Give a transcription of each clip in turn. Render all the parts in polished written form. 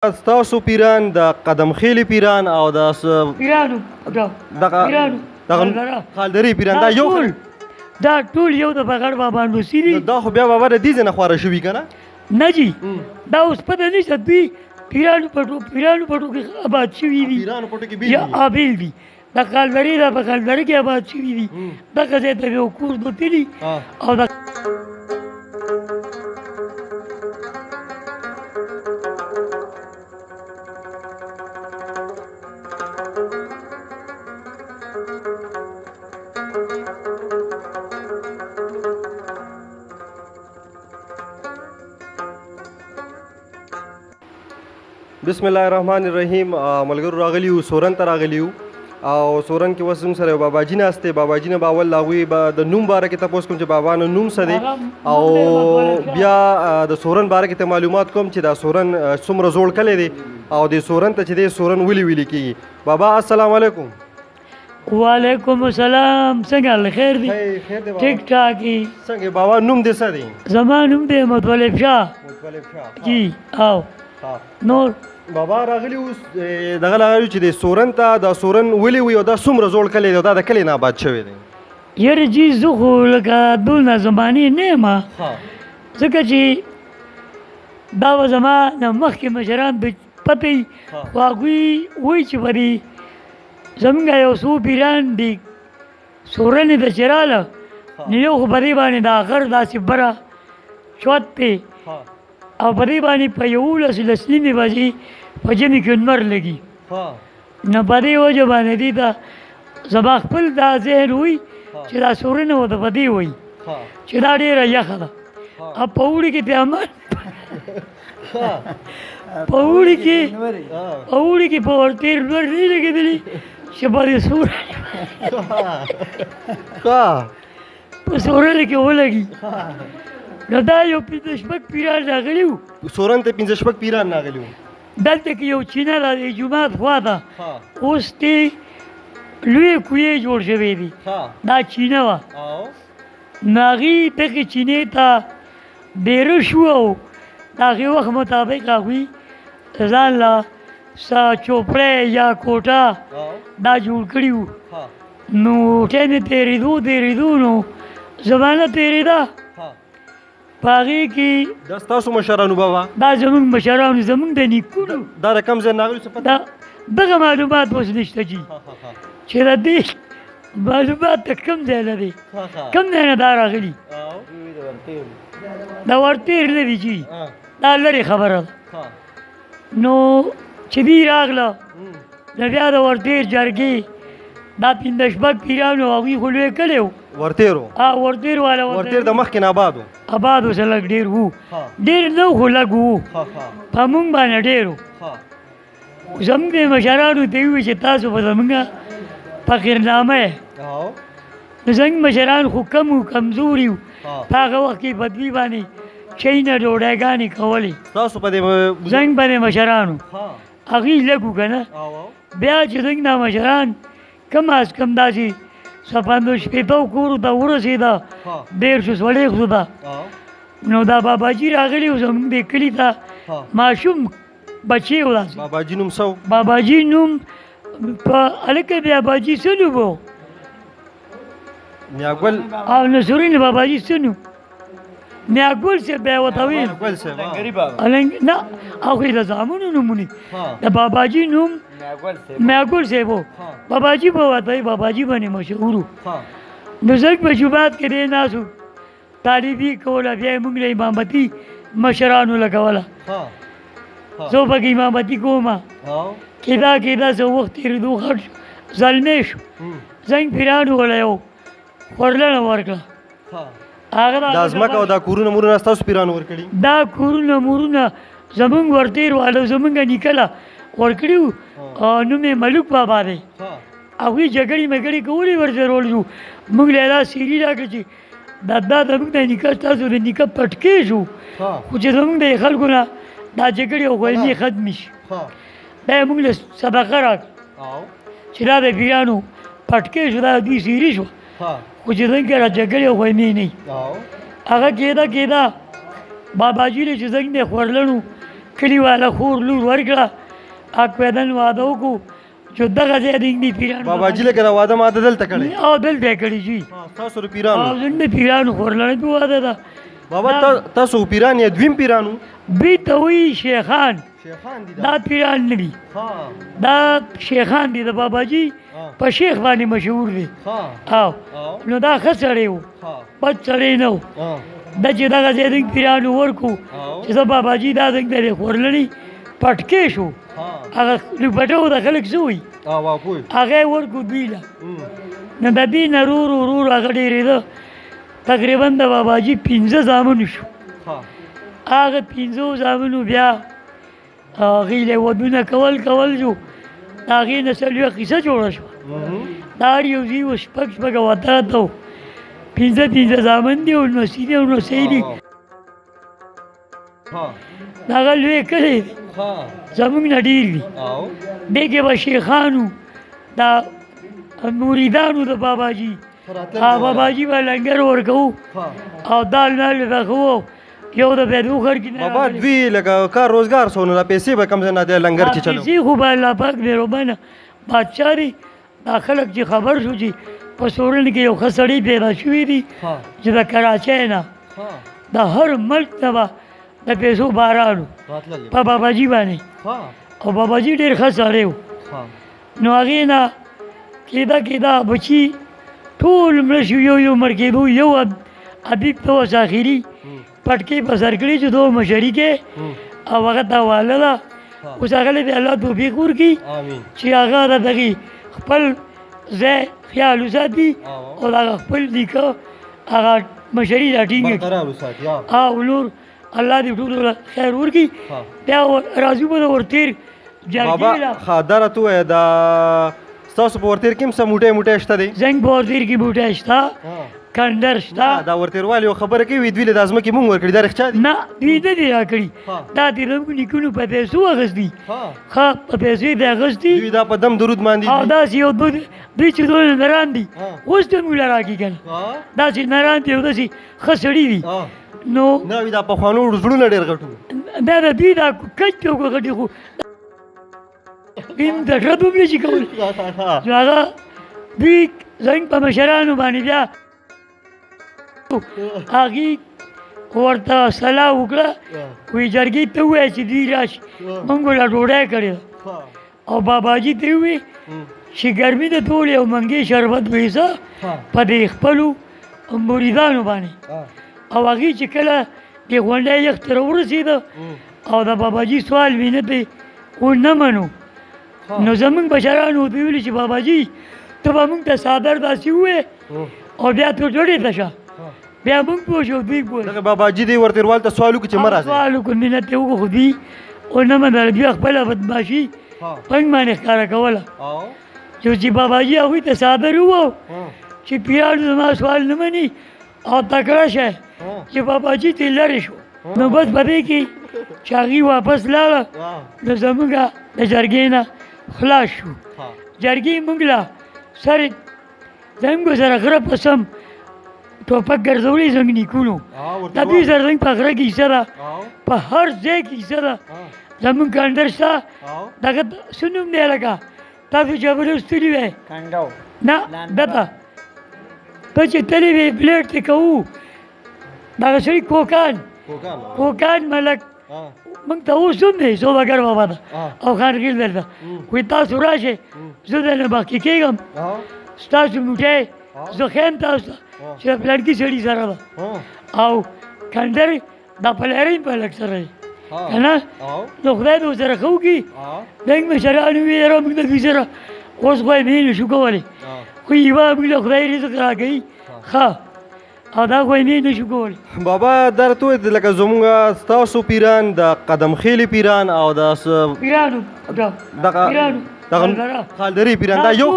ستاسو پیران د قدم خیلی پیران او د پیرانو دغه پیرانو خالدری پیران دا یو دا ټول یو د بغړ بابا نوسی دي دا خو بیا بابا د دې نه خواره شوي که نه نه جي دا اوس پته نشته دوی پیرانو پټو کې آباد شوي دي پیرانو پټو کې بیل یا آبیل دي د خالدری دا په خالدری کې آباد شوي دي دغه ځای ته یو کور دوتلي او د بسم الله الرحمن الرحیم ملګرو راغلی یو سورن ته راغلی یو او سورن کې اوس زموږ سره یو باباجي ناست دی باباجي نه به اول د هغوی به د نوم باره کې تپوس کوم چې بابا نه نوم څه دی او بیا د سورن باره کې ته معلومات کوم چې دا سورن څومره زوړ کلی دی او د سورن ته چې دی سورن ولې ویلې کېږي بابا السلام علیکم وعلیکم السلام څنګه حال خیر دی ټیک ټاک یې څنګه بابا نوم دې څه دی زما نوم دی مطلب شاه جی او نور بابا راغلی اوس دغه راغلی چې د سورن ته دا سورن ولې وي او دا څومره زوړ کلی دی دا د کلي نه آباد شوی دی یاره جی زه خو لکه دونه زمانې نه یم ځکه چې دا به زما نه مخکې مشران پته وي خو هغوی وایي چې په دې زمونږ یو څو پیران دي سورنې ته چې راله نو یو خو په دې باندې دا غر داسې بره چوت دی او په دې باندې په 11 بجې په ژمي کې لمر لګي نو په دې وجه باندې دې ته زما خپل دا ذهن وي چې دا سورنه ورته په دې وایي چې دا ډېره یخه ده او په اوړي کې ته امان په اوړي کې په ورتېر لمر نه لګېدلي چې په دې په سورنه کې ولګي نو دا یو 5 پیران راغلي وو سورن ته 5 پیران راغلي وو دلته کې یو چینه ده د جومات خوا ده اوس تې لوی کویې جوړ شوی دي دا چینه وه نو هغې دغې چینې ته ډېره شو او د هغې وخت مطابق هغوی ځان له چوپړی یا کوټه دا جوړ کړي وو نو ټایم یې تېرېدو نو زمانه تېرېده په هغې کې دا ستاسو مشرانو بابا دا زموږ مشرانو زموږ د نیکونو دا د کوم ځای نه راغلي څه پته دغه معلومات اوس نشته جي چې د دې معلومات د کوم ځای نه دی کوم ځای نه دا راغلي د ورتېر نه دي جي دا لرې خبره ده نو چې دوی راغله نو بیا د ورتېر جرګې دا 5 پیرانو هغوی خو لوی کلی و ورتېرو ورتېر والا ورتېر د مخکې نه آباد و آباد اوسه لږ ډېر وو ډېر نه خو لږ وو په مونږ باندې ډېر وو زموږ د مشرانو ته ووایي چې تاسو به زموږ فقیرنامه یې نو زموږ مشران خو کم وو کمزوري وو په هغه وخت کې په دوی باندې چینه ډوډۍ کولې تاسو په دې زموږ په دې مشرانو هغوی لږ وو که نه بیا چې زموږ دا مشران کم از کم داسې 50 کورو ته ورسېده 150 ده نو دا باباجي راغلی و زموږ دې کلي ته ماشوم بچی و داسې باباجي نوم څه و باباجي نوم په هلکه باباجي څه نوم و میاګل او نصرین باباجي څه نوم میاګل صاحب بیا ورته ویل نه هغوی د زامنو نومونه د باباجي نوم میاګل صاحب و باباجي به ورته وایي باباجي باندې مشهور و نو زه په جومات کې دی ناست و طالبي کوله بیا یې موږ له امامتي مشرانو لګوله زه پکې امامتي کوم کېدا څه وخت تېرېدو خټ شو زلمی شو زنګ پیرانو وله یو خورلنه ورکړه دا ځمکه او دا کورونه مورونه ستاسو پیرانو ورکړي دا کورونه مورونه زموږ ورتېر والا زموږ نیکه ورکړي وو نوم یې ملک بابا دی هغوی جګړې مګړې کولې ورته رول شو موږ له دا سیري راکړه چې دا زموږ د نیکه ستاسو د نیکه پټکې شو خو چې زموږ د خلکو نه دا جګړې او غلمې ختمې شي دا یې موږ له صدقه راکړه چې دا د پیرانو پټکې شو دا دوی سیري شو خو چې زموږ را جګړې او غلمې نه هغه کېده باباجي له چې زنګ د خورلنو کلیواله خور لور ورکړه اکویدن واده وکړو چې دغه ځای د انګلي پیرانو باباجي لکه دا واده ماته دلته کړی او دلته یې کړي جي تاسو د پیرانو او زموږ د پیرانو خورلڼې په واده ده بابا تاسو پیران یا دویم پیرانو دوی ته وایي شیخان شیخان دي دا پیران نه دي ها دا شیخان دي د باباجي په شیخ باندې مشهور دي او نو دا ښه سړی و بد سړی نه و دا چې دغه ځای د پیرانو ورکړو چې زه باباجي دا زنګ د خورلڼې پټکې شو هغه لوپټو د خلک څه وایي هغه یې ورکړو دوی له نو د دې نه ورو هغه ډېرېده تقریبا د باباجي 15 زامنو شو هغه 15 زامنو بیا هغې له ودونه کول شو د هغې نه څلوېښت قیصه جوړه شوه دا هر یو ځای و شپږ اوته اته و 15 زامن دي او نوسي دي او نوسۍ دي د هغه لوی کلی دی زموږ نه ډېر دي دې کې به شیخانو دا مریدانو د باباجي باباجي به لنګر ورکوو او دال نال به کوو یو د پیدو خر کې بابا دوی لکه کار روزګار سونه دا پیسې به کم ځای نه دی لنګر چې چلو پیسې خو به الله پاک مهربانه بادشاه دی دا خلک چې خبر شو چې په سورن کې یو ښه سړی پیدا شوي دي چې د کراچۍ نه د هر ملک نه به د پیسو بارانو په باباجي باندې او باباجي ډېر ښه سړی و نو هغې نه کېده بچي ټول مړه شو یو مړ کېدو یو ادیب ته اوس اخري پټکې په سر کړي چې دو مشري کې او هغه ته واله ده اوس هغه له الله توفیق ورکړي چې هغه د دغې خپل ځای خیال وساتي او هغه خپل نیکه هغه مشري راټینګه کړي او نور الله دې ټولو خیر ورکړي بیا راځو به د ورتېر بابا دا راته ووایه دا ستاسو په ورتېر کې هم څه موټی شته دی زنګ په ورتېر کې بوټی شته کندر شته دا ورتېروال یو خبره کوي دوی له دا ځمکې مونږ ورکړي دا رښتیا دي نه دوی نه دي راکړي دا د زموږ نیکونو په پیسو اخیستي ښه په پیسو یې د اخیستي دوی دا په دم درود باندې او داسې یو دوی چې دونه نران دي اوس ته موږ له راکړي که نه داسې نران دي او داسې ښه سړي دي نو نه وي دا پخوانو زړونه ډېر غټ دا د دوی دا کچ ته غټي خو د زړه دومره شي کولی نو هغه دوی زنګ په مشرانو باندې بیا هغې ورته صلاح وکړه وایي جرګې ته ووایه چې دوی راشي موږ له ډوډۍ کړې ده او باباجي ته یې ووایي چې ګرمي د ټولې او منګې شربت ویسه په دې خپلو مریدانو باندې او هغې چې کله دې غونډۍ یخ ته راورسېده او د باباجي سوال مې نه دی ونه منو نو زموږ بشرانو ورته ویلي چې باباجي ته به موږ ته څادر داسې ووایې او بیا ته ډوډۍ ته شه بیا موږ پوه شو دوی پوه دغه باباجي دی ورتېروال ته سوال وکړي چې مه راځئ سوال وکړو مینت یې وکړو خو دوی ونه منله دوی خپله بدماشي پنګ باندې ښکاره کوله چې باباجي هغوی ته څادر ووایو چې پیرانو زما سوال نه مني او تکړه شه چې باباجي ته لرې شو نو بس په دې کې چې هغې واپس لاړه نو زموږ د جرګې نه خلاص شو جرګې موږ له سر زموږ سره غره په سم ټوپک ګرځولی زموږ نیکونو د دوی سره زموږ په غره کې حصه ده په هر ځای کې حصه ده زموږ کندر شته دغه څه نوم دی لکه تاسو چې به لوستلي وی نه دته ته چې تللی وی پلیټ ته کوو دغه سړي کوکان ملک موږ ته اوس هم دی سوداګر بابا ته او خانخېل درته وایي تاسو راشئ زه درنه باقي کېږم ستاسو موټی زه ښیم تاسو ته چې د پلانکي سړي سره ده او کندر دا پلارین په لږ سره دی که نه نو خدای به ورسره ښه وکړي زموږ مشرانو ویې یاره موږ د دوی سره اوس خو یې مې نه شو کولی خو یوه موږ له خدای رزق راکوي ښه او دا خو یې مې نه شو کولی بابا دا راته ووایه لکه زموږ ستاسو پیران د قدم خېلې پیران او د پیرانو خالدرې پیران دا یو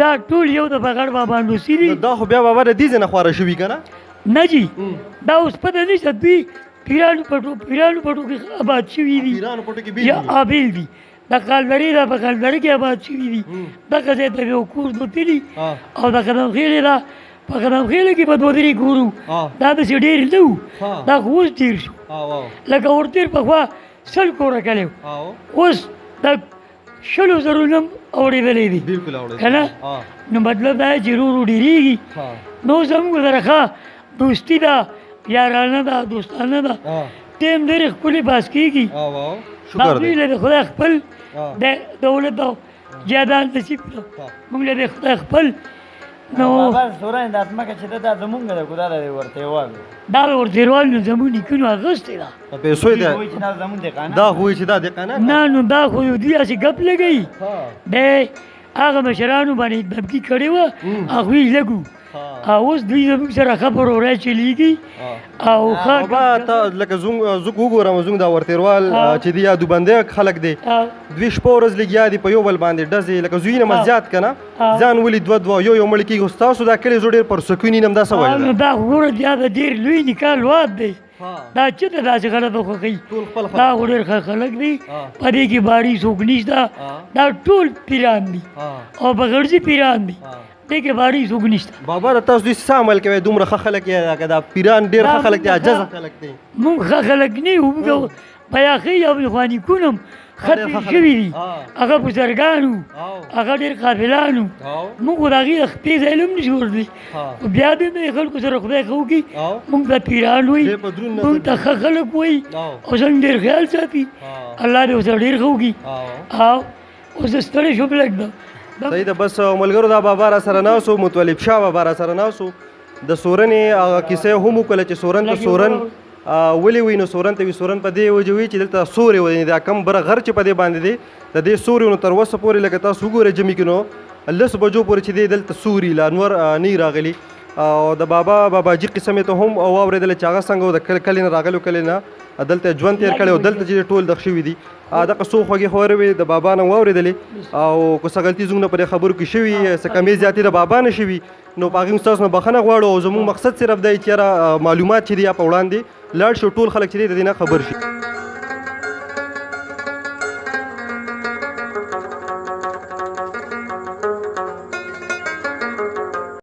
دا ټول یو د بغړ بابا نوسي دي دا خو بیا بابا د دې ځای نه خواره شوي که نه نه جي دا اوس پته نشته دوی پیرانو پټو کې آباد شوي دي یا آبیل دي د خالدرې دا په خالدرې کې آباد شوي دي دغه ځای ته یو کور دوتلي او د قدم خېلې دا په قدم خېلې کې په دوه درې کور دا داسې ډېر نه و دا خو اوس ډېر شو لکه ورتېر پخوا سل کوره کلی او اوس د شلو زرو نه اورېدلی دي بالکل اورېدلی. که نه نو مطلب دا چې ورو ورو ډېرېږي نو زموږ سره ښه دوستي ده یارانه ده دوستانه ده ټیم ډېرې ښکلې پاس کېږي شکر هغوی دی. له د خدای خپل د دولت او جایداد نصیب کړه موږ له د خدای خپل نو بابا سوران د اتمکه چې دا زمونږ د خدا د ورته وال دا به ورتېروال نو زموږ نیکونو اخیستې ده په پیسو یې وایي چې دا زمونږ د قانون دا خو چې دا د قانون نه نو دا خو یو دوی هسې ګپ لګوي د هغه مشرانو باندې دبکي کړې وه هغوی لږ وو او اوس دوی زموږ سره ښه پروری چلېږي او ښه بابا ته لکه زه وګورم زموږ دا ورتېروال چې دی یا دوبندی خلک دی دوی شپه ورځ لګیا دي په یو بل باندې ډزې لکه زوی نه مه زیات که نه ځان ولي دوه یو مړ کېږي خو ستاسو دا کلی زه ډېر پرسکون یم دا څه وایي نو دا خو ګوره دا د ډېر لوی نکاح لواد دی دا چېرته داسې خلک خوښوي دا خو ډېر ښه خلک دي په دې کې باري څوک نشته دا ټول پیران دي او په غرضي پیران دي دې کې باري څوک نشته بابا د تاسو دوی څه عمل کوئ دومره ښه خلک یې که دا پیران ډېر ښه خلک دي عاجزه خلک دي موږ ښه خلک نه یو موږ بیاخي او خوانیکون هم ښه تېر شوي دي هغه بزرګان وو هغه ډېر قابلان وو موږ خو د هغې د خپې ځای هم نشو ورتللی خو بیا به مې خلکو سره خدای ښه وکړي موږ ته پیران وایي موږ ته ښه خلک وایي او زموږ ډېر خیال ساتي الله دې ورسره ډېر ښه وکړي او اوس زه ستړی شوم لږ ده صحیح ده بس ملګرو دا بابا را سره ناست و متولب شاه بابا را سره ناست و د سورنې هغه کیسه یې هم وکړله چې سورن ته سورن ولې وي نو سورن ته وي سورن په دې وجه وي چې دلته سورې وي دا کم بره غر چې په دې باندې دی د دې سوري نو تر اوسه پورې لکه تاسو وګورئ جمعې کې نو 10 بجو پورې چې دی دلته سوري لا انور نه راغلي او د باباجي قسم ته هم واورېدله چې هغه څنګه و د کلي نه راغلي کلي نه دلته ژوند تېر کړی او دلته چې ټول دغ شوي دي دغه څو خوږې خبرې وې د بابا نه واورېدلې او که څه غلطي زموږ نه په دې خبرو کې شوي څه کمې زیاتې د بابا نه شوي نو په هغې ستاسو نه بخښنه غواړو او زموږ مقصد صرف دی چې یاره معلومات چې دي یا په وړاندې لاړ شو ټول خلک چې دی د دې نه خبر شي